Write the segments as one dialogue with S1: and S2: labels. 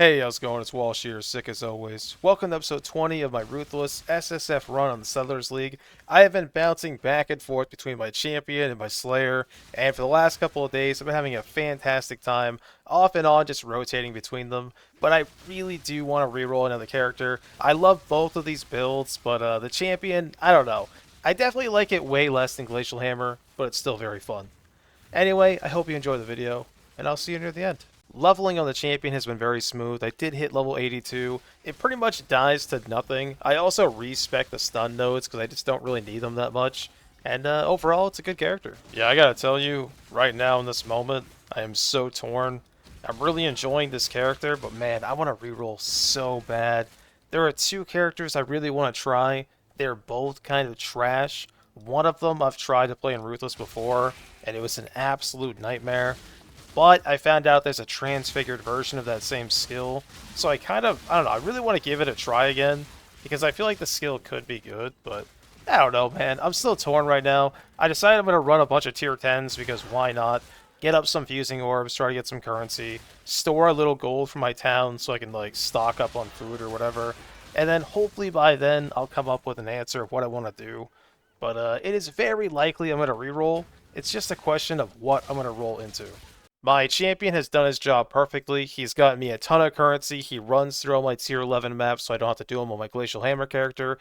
S1: Hey, how's it going? It's Walsh here, sick as always. Welcome to episode 20 of my Ruthless SSF run on the Settlers League. I have been bouncing back and forth between my champion and my slayer, and for the last couple of days I've been having a fantastic time, off and on just rotating between them, but I really do want to reroll another character. I love both of these builds, but the champion, I don't know. I definitely like it way less than Glacial Hammer, but it's still very fun. Anyway, I hope you enjoy the video, and I'll see you near the end. Leveling on the champion has been very smooth. I did hit level 82. It pretty much dies to nothing. I also respec the stun nodes because I just don't really need them that much. And overall, it's a good character. Yeah, I gotta tell you, right now in this moment, I am so torn. I'm really enjoying this character, but man, I want to reroll so bad. There are two characters I really want to try. They're both kind of trash. One of them I've tried to play in Ruthless before, and it was an absolute nightmare. But I found out there's a transfigured version of that same skill, so I don't know, I really want to give it a try again, because I feel like the skill could be good, but I don't know, man. I'm still torn right now. I decided I'm going to run a bunch of tier 10s, because why not? Get up some fusing orbs, try to get some currency, store a little gold for my town so I can, like, stock up on food or whatever, and then hopefully by then I'll come up with an answer of what I want to do. But it is very likely I'm going to reroll. It's just a question of what I'm going to roll into. My champion has done his job perfectly. He's gotten me a ton of currency. He runs through all my tier 11 maps, so I don't have to do them on my Glacial Hammer character.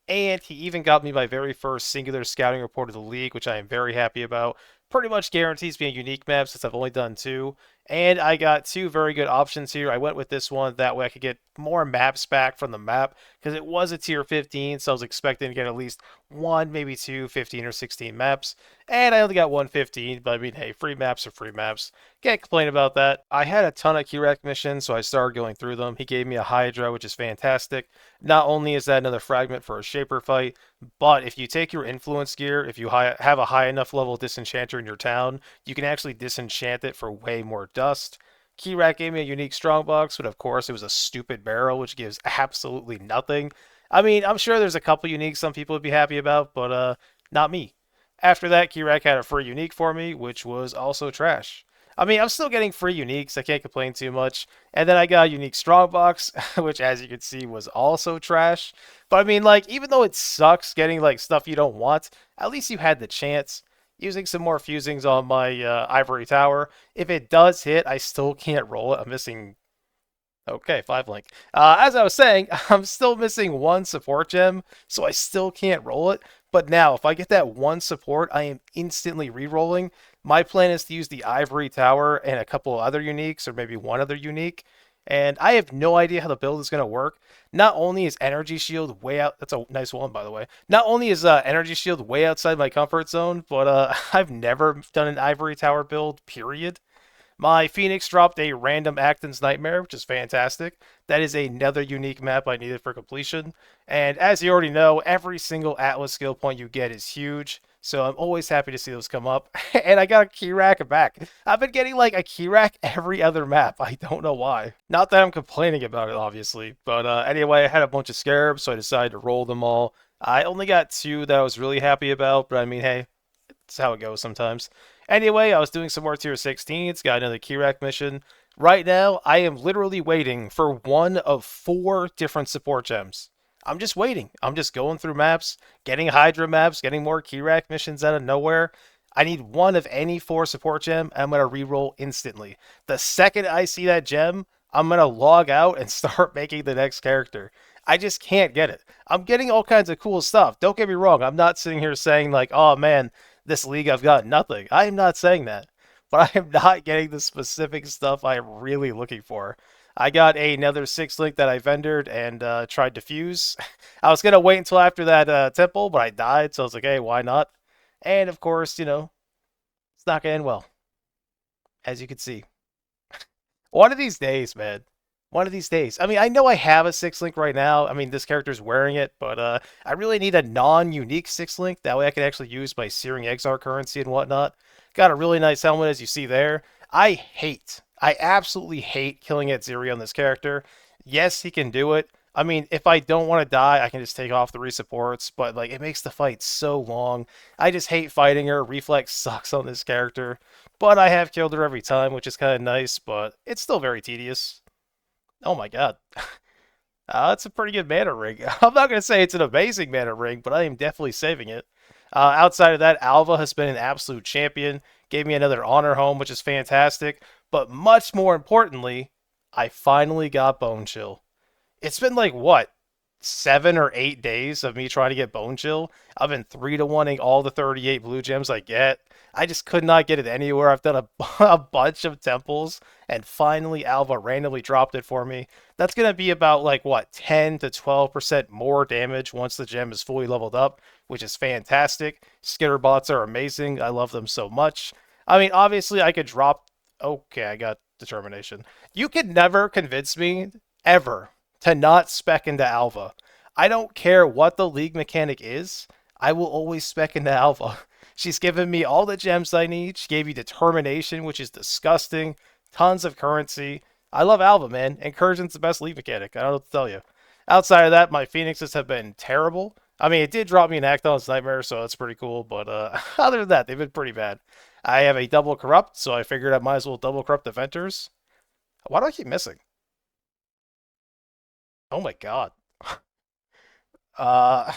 S1: And he even got me my very first singular scouting report of the league, which I am very happy about. Pretty much guarantees me a unique map since I've only done two. And I got two very good options here. I went with this one, that way I could get more maps back from the map, because it was a tier 15, so I was expecting to get at least one, maybe two 15 or 16 maps. And I only got one 15, but I mean, hey, free maps are free maps. Can't complain about that. I had a ton of Kirak missions, so I started going through them. He gave me a Hydra, which is fantastic. Not only is that another fragment for a Shaper fight, but if you take your influence gear, if you have a high enough level disenchanter in your town, you can actually disenchant it for way more dust. Kirak gave me a unique strongbox, but of course it was a stupid barrel, which gives absolutely nothing. I mean, I'm sure there's a couple uniques some people would be happy about, but not me. After that, Kirak had a free unique for me, which was also trash. I mean, I'm still getting free uniques, I can't complain too much. And then I got a unique strongbox, which as you can see was also trash. But I mean, like, even though it sucks getting, like, stuff you don't want, at least you had the chance. Using some more fusings on my ivory tower. If it does hit, I still can't roll it. I'm missing. Okay, 5 link. As I was saying, I'm still missing one support gem, so I still can't roll it. But now, if I get that one support, I am instantly re-rolling. My plan is to use the ivory tower and a couple other uniques, or maybe one other unique. And I have no idea how the build is going to work. Not only is energy shield way out, that's a nice one by the way. Not only is energy shield way outside my comfort zone, but I've never done an ivory tower build, period. My Phoenix dropped a random Acton's Nightmare, which is fantastic. That is another unique map I needed for completion. And as you already know, every single Atlas skill point you get is huge. So I'm always happy to see those come up. And I got a Keyrack back. I've been getting like a Keyrack every other map. I don't know why. Not that I'm complaining about it, obviously. But anyway, I had a bunch of Scarabs, so I decided to roll them all. I only got two that I was really happy about, but I mean, hey, it's how it goes sometimes. Anyway, I was doing some more tier 16s, got another Keyrack mission. Right now, I am literally waiting for one of 4 different support gems. I'm just waiting. I'm just going through maps, getting Hydra maps, getting more Keyrack missions out of nowhere. I need one of any 4 support gem, and I'm going to reroll instantly. The second I see that gem, I'm going to log out and start making the next character. I just can't get it. I'm getting all kinds of cool stuff. Don't get me wrong. I'm not sitting here saying like, oh man, this league I've got nothing. I am not saying that. But I am not getting the specific stuff I am really looking for. I got another 6 link that I vendored and tried to fuse. I was going to wait until after that temple, but I died, so I was like, hey, why not? And of course, you know, it's not going to end well, as you can see. One of these days, man. One of these days. I mean, I know I have a 6 link right now. I mean, this character's wearing it, but I really need a non-unique 6 link. That way I can actually use my Searing Exar currency and whatnot. Got a really nice helmet, as you see there. I absolutely hate killing at Zeri on this character. Yes, he can do it. I mean, if I don't want to die, I can just take off the resupports, but like it makes the fight so long. I just hate fighting her. Reflex sucks on this character, but I have killed her every time, which is kind of nice, but it's still very tedious. Oh my god. That's a pretty good mana ring. I'm not going to say it's an amazing mana ring, but I am definitely saving it. Outside of that, Alva has been an absolute champion. Gave me another honor home, which is fantastic. But much more importantly, I finally got Bone Chill. It's been like what 7 or 8 days of me trying to get Bone Chill. I've been 3-to-1ing all the 38 blue gems I get. I just could not get it anywhere. I've done a bunch of temples, and finally Alva randomly dropped it for me. That's gonna be about like what 10 to 12% more damage once the gem is fully leveled up, which is fantastic. Skitter bots are amazing. I love them so much. I mean, obviously I could drop. Okay, I got determination. You could never convince me ever to not spec into Alva. I don't care what the league mechanic is, I will always spec into Alva. She's given me all the gems I need. She gave me determination, which is disgusting. Tons of currency. I love Alva, man. Incursion's the best league mechanic. I don't know what to tell you. Outside of that, my Phoenixes have been terrible. I mean, it did drop me an Acton's Nightmare, so that's pretty cool. But other than that, they've been pretty bad. I have a double corrupt, so I figured I might as well double corrupt the Venters. Why do I keep missing? Oh my god. Uh,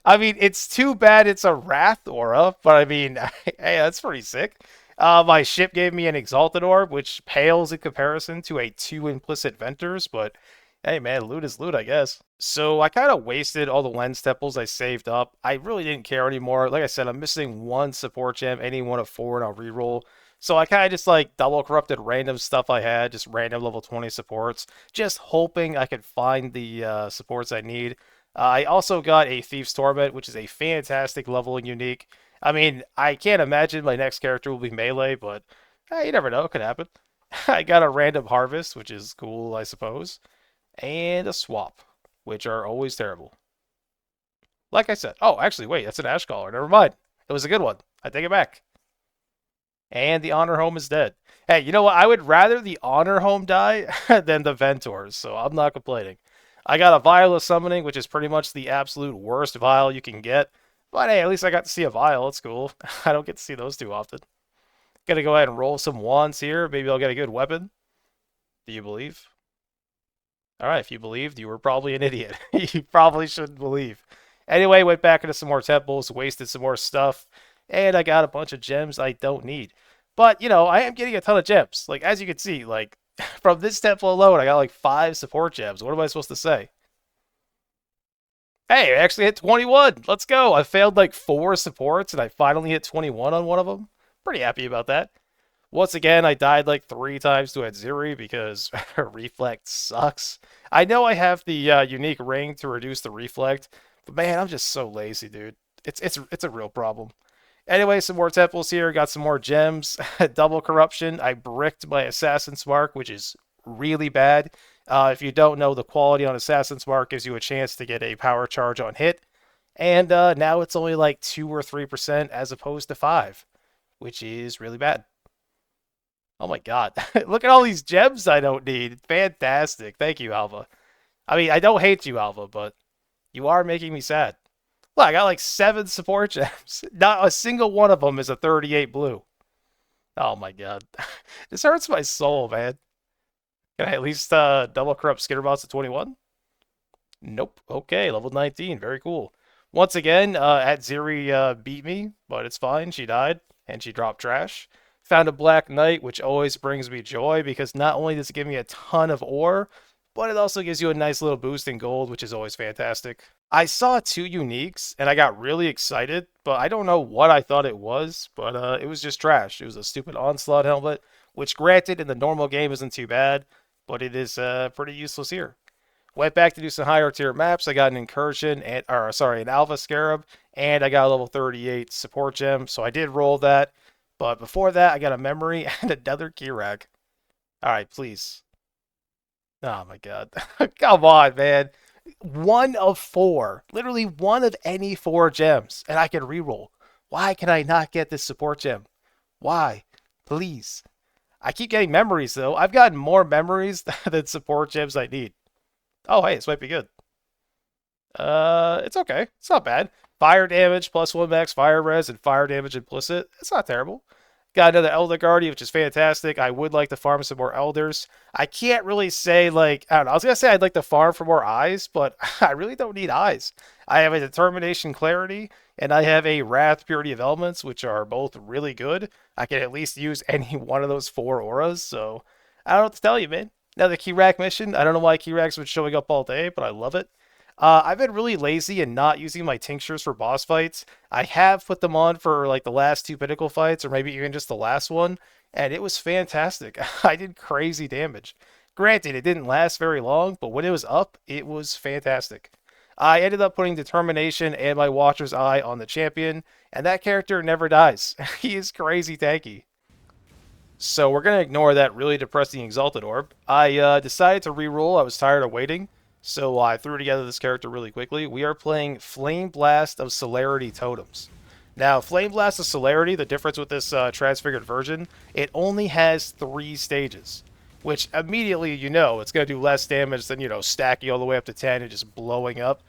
S1: I mean, it's too bad it's a Wrath aura, but I mean, hey, that's pretty sick. My ship gave me an Exalted Orb, which pales in comparison to a 2 implicit Venters, but hey man, loot is loot, I guess. So I kind of wasted all the lens temples I saved up. I really didn't care anymore. Like I said, I'm missing one support gem, any one of four, and I'll reroll. So I kind of just like double corrupted random stuff I had, just random level 20 supports, just hoping I could find the supports I need. I also got a Thief's Torment, which is a fantastic leveling unique. I mean, I can't imagine my next character will be melee, but you never know, it could happen. I got a random harvest, which is cool, I suppose, and a swap, which are always terrible. Like I said, oh, actually, wait, that's an Ash Caller. Never mind. It was a good one. I take it back. And the Honor Home is dead. Hey, you know what? I would rather the Honor Home die than the Ventors, so I'm not complaining. I got a Vial of Summoning, which is pretty much the absolute worst Vial you can get. But hey, at least I got to see a Vial. It's cool. I don't get to see those too often. Gonna go ahead and roll some wands here. Maybe I'll get a good weapon. Do you believe? Alright, if you believed, you were probably an idiot. You probably shouldn't believe. Anyway, went back into some more temples, wasted some more stuff, and I got a bunch of gems I don't need. But, you know, I am getting a ton of gems. Like, as you can see, like, from this temple alone, I got like 5 support gems. What am I supposed to say? Hey, I actually hit 21. Let's go. I failed like 4 supports, and I finally hit 21 on one of them. Pretty happy about that. Once again, I died like 3 times to Adziri because Reflect sucks. I know I have the unique ring to reduce the Reflect, but man, I'm just so lazy, dude. It's a real problem. Anyway, some more temples here. Got some more gems. Double corruption. I bricked my Assassin's Mark, which is really bad. If you don't know, the quality on Assassin's Mark gives you a chance to get a power charge on hit. And now it's only like 2 or 3% as opposed to 5, which is really bad. Oh my god. Look at all these gems I don't need. Fantastic. Thank you, Alva. I mean, I don't hate you, Alva, but you are making me sad. Look, I got like 7 support gems. Not a single one of them is a 38 blue. Oh my god. This hurts my soul, man. Can I at least double corrupt Skitterbots at 21? Nope. Okay, level 19. Very cool. Once again, Adziri beat me, but it's fine. She died, and she dropped trash. Found a Black Knight, which always brings me joy, because not only does it give me a ton of ore, but it also gives you a nice little boost in gold, which is always fantastic. I saw 2 uniques, and I got really excited, but I don't know what I thought it was, but it was just trash. It was a stupid Onslaught helmet, which granted in the normal game isn't too bad, but it is pretty useless here. Went back to do some higher tier maps. I got an Incursion, and or sorry, an Alpha Scarab, and I got a level 38 support gem, so I did roll that. But before that, I got a memory and another Kirac. Alright, please. Oh my god. Come on, man. 1 of 4. Literally 1 of any 4 gems. And I can reroll. Why can I not get this support gem? Why? Please. I keep getting memories, though. I've gotten more memories than support gems I need. Oh, hey, this might be good. It's okay. It's not bad. Fire damage plus 1 max fire res and fire damage implicit. It's not terrible. Got another Elder Guardian, which is fantastic. I would like to farm some more Elders. I can't really say, like, I don't know. I was going to say I'd like to farm for more eyes, but I really don't need eyes. I have a Determination Clarity, and I have a Wrath Purity of Elements, which are both really good. I can at least use any one of those four auras, so I don't know what to tell you, man. Now, the Keyrack mission, I don't know why Keyrack's been showing up all day, but I love it. I've been really lazy and not using my tinctures for boss fights. I have put them on for like the last two pinnacle fights, or maybe even just the last one, and it was fantastic. I did crazy damage. Granted, it didn't last very long, but when it was up, it was fantastic. I ended up putting Determination and my Watcher's Eye on the champion, and that character never dies. He is crazy tanky. So we're going to ignore that really depressing Exalted Orb. I decided to reroll. I was tired of waiting. So I threw together this character really quickly. We are playing Flame Blast of Celerity Totems. Now, Flame Blast of Celerity, the difference with this transfigured version, it only has 3 stages. Which immediately you know it's going to do less damage than, stacking all the way up to 10 and just blowing up.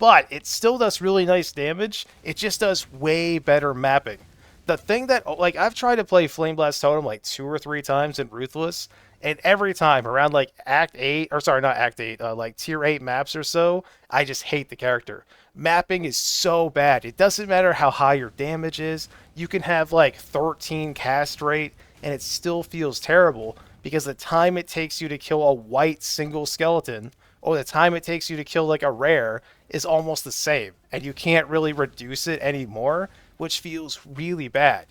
S1: But it still does really nice damage. It just does way better mapping. The thing that, like, I've tried to play Flame Blast Totem like 2 or 3 times in Ruthless, and every time around like Act 8, or sorry, not Act 8, like Tier 8 maps or so, I just hate the character. Mapping is so bad. It doesn't matter how high your damage is. You can have like 13 cast rate, and it still feels terrible because the time it takes you to kill a white single skeleton, or the time it takes you to kill like a rare, is almost the same, and you can't really reduce it anymore, which feels really bad.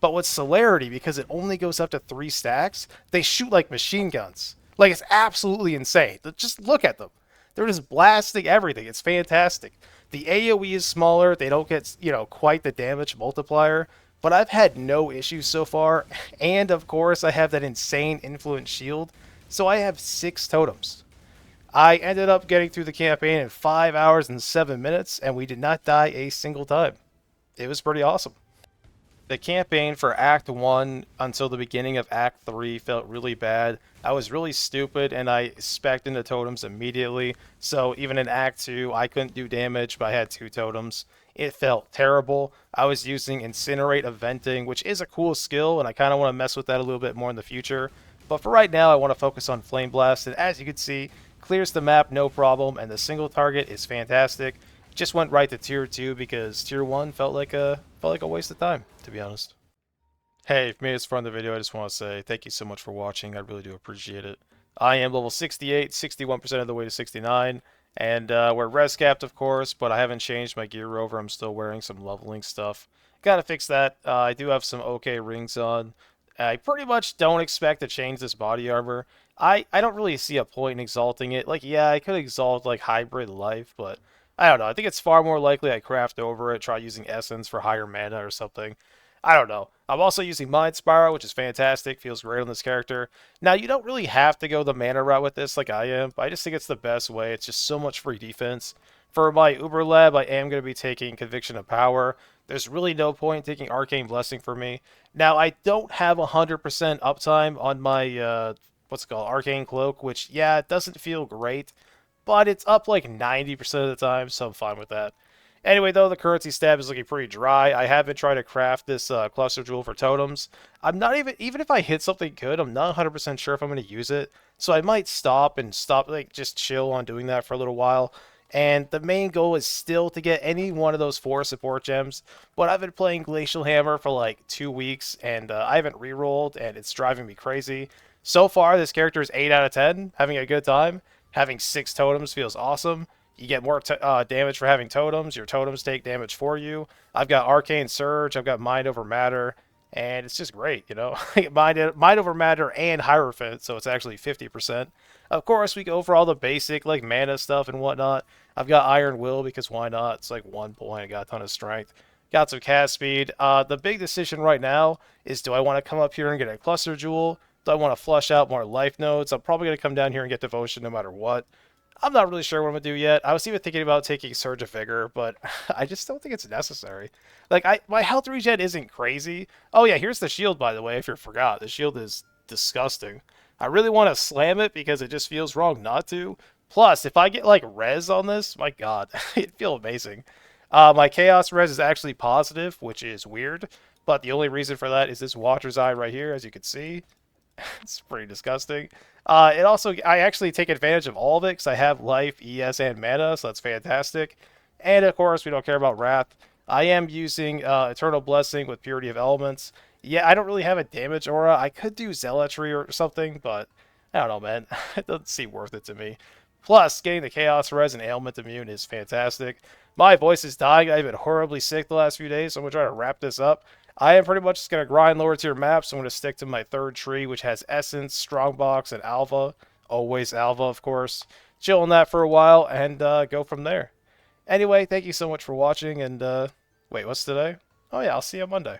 S1: But with Celerity, because it only goes up to 3 stacks, they shoot like machine guns. Like, it's absolutely insane. Just look at them. They're just blasting everything. It's fantastic. The AoE is smaller. They don't get, quite the damage multiplier. But I've had no issues so far. And, of course, I have that insane influence shield. So I have 6 totems. I ended up getting through the campaign in 5 hours and 7 minutes, and we did not die a single time. It was pretty awesome. The campaign for Act 1 until the beginning of Act 3 felt really bad. I was really stupid, and I specced into totems immediately, so even in Act 2, I couldn't do damage, but I had 2 totems. It felt terrible. I was using Incinerate Eventing, which is a cool skill, and I kind of want to mess with that a little bit more in the future. But for right now, I want to focus on Flame Blast, and as you can see, clears the map no problem, and the single target is fantastic. Just went right to Tier 2 because Tier 1 felt like a waste of time, to be honest. Hey, if you made this far in the video, I just want to say thank you so much for watching. I really do appreciate it. I am level 68, 61% of the way to 69, and we're res capped, of course, but I haven't changed my gear over. I'm still wearing some leveling stuff. Gotta fix that. I do have some okay rings on. I pretty much don't expect to change this body armor. I don't really see a point in exalting it. Like, yeah, I could exalt, like, hybrid life, but I don't know. I think it's far more likely I craft over it, try using essence for higher mana or something. I don't know. I'm also using Mind Spiral, which is fantastic. Feels great on this character. Now, you don't really have to go the mana route with this like I am, but I just think it's the best way. It's just so much free defense. For my Uber Lab, I am going to be taking Conviction of Power. There's really no point in taking Arcane Blessing for me. Now, I don't have 100% uptime on my, what's it called, Arcane Cloak, which, yeah, it doesn't feel great, but it's up like 90% of the time, so I'm fine with that. Anyway, though, the currency stab is looking pretty dry. I have been trying to craft this cluster jewel for totems. I'm not even if I hit something good, I'm not 100% sure if I'm going to use it. So I might stop, like, just chill on doing that for a little while. And the main goal is still to get any one of those 4 support gems. But I've been playing Glacial Hammer for like 2 weeks, and I haven't rerolled, and it's driving me crazy. So far, this character is 8 out of 10, having a good time. Having 6 totems feels awesome. You get more damage for having totems. Your totems take damage for you. I've got Arcane Surge. I've got Mind Over Matter. And it's just great, Mind Over Matter and Hierophant, so it's actually 50%. Of course, we go for all the basic, like, mana stuff and whatnot. I've got Iron Will, because why not? It's like 1 point. I got a ton of strength. Got some cast speed. The big decision right now is, do I want to come up here and get a Cluster Jewel? Do I want to flush out more life nodes? I'm probably going to come down here and get Devotion no matter what. I'm not really sure what I'm going to do yet. I was even thinking about taking Surge of Vigor, but I just don't think it's necessary. Like, my health regen isn't crazy. Oh yeah, here's the shield, by the way, if you forgot. The shield is disgusting. I really want to slam it because it just feels wrong not to. Plus, if I get, like, res on this, my god, it'd feel amazing. My Chaos res is actually positive, which is weird, But the only reason for that is this Watcher's Eye right here, as you can see. It's pretty disgusting. It also, I actually take advantage of all of it because I have life, ES, and mana, so that's fantastic. And of course, we don't care about Wrath. I am using Eternal Blessing with Purity of Elements. Yeah, I don't really have a damage aura. I could do Zealotry or something, but I don't know, man. It doesn't seem worth it to me. Plus, getting the Chaos Res and Ailment Immune is fantastic. My voice is dying. I've been horribly sick the last few days, so I'm going to try to wrap this up. I am pretty much just going to grind lower tier maps. So I'm going to stick to my third tree, which has Essence, Strongbox, and Alva. Always Alva, of course. Chill on that for a while and go from there. Anyway, thank you so much for watching. And wait, what's today? Oh, yeah, I'll see you on Monday.